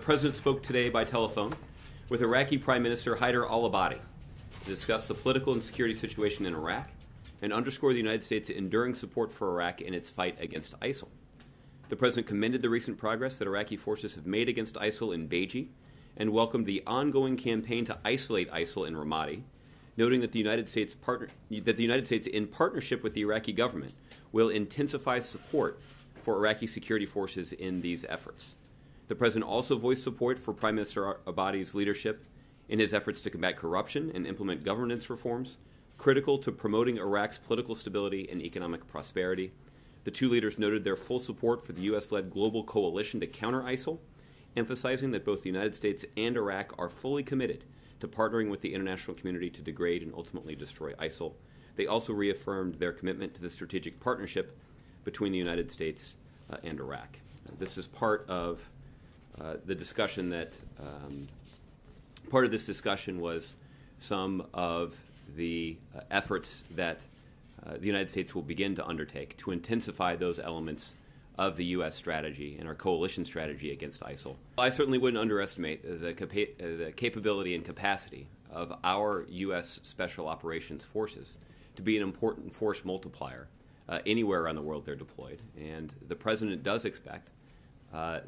President spoke today by telephone with Iraqi Prime Minister Haider al-Abadi to discuss the political and security situation in Iraq and underscore the United States' enduring support for Iraq in its fight against ISIL. The President commended the recent progress that Iraqi forces have made against ISIL in Beiji and welcomed the ongoing campaign to isolate ISIL in Ramadi, noting that the United States, in partnership with the Iraqi government, will intensify support for Iraqi security forces in these efforts. The President also voiced support for Prime Minister Abadi's leadership in his efforts to combat corruption and implement governance reforms, critical to promoting Iraq's political stability and economic prosperity. The two leaders noted their full support for the U.S.-led global coalition to counter ISIL, emphasizing that both the United States and Iraq are fully committed to partnering with the international community to degrade and ultimately destroy ISIL. They also reaffirmed their commitment to the strategic partnership between the United States and Iraq. This is part of the discussion that part of this discussion was some of the efforts that the United States will begin to undertake to intensify those elements of the U.S. strategy and our coalition strategy against ISIL. I certainly wouldn't underestimate the capability and capacity of our U.S. Special Operations Forces to be an important force multiplier anywhere around the world they're deployed. And the President does expect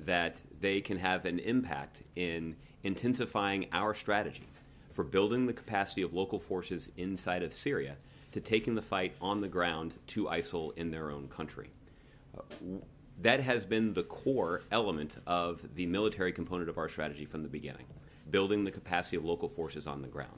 that they can have an impact in intensifying our strategy for building the capacity of local forces inside of Syria to taking the fight on the ground to ISIL in their own country. That has been the core element of the military component of our strategy from the beginning, building the capacity of local forces on the ground.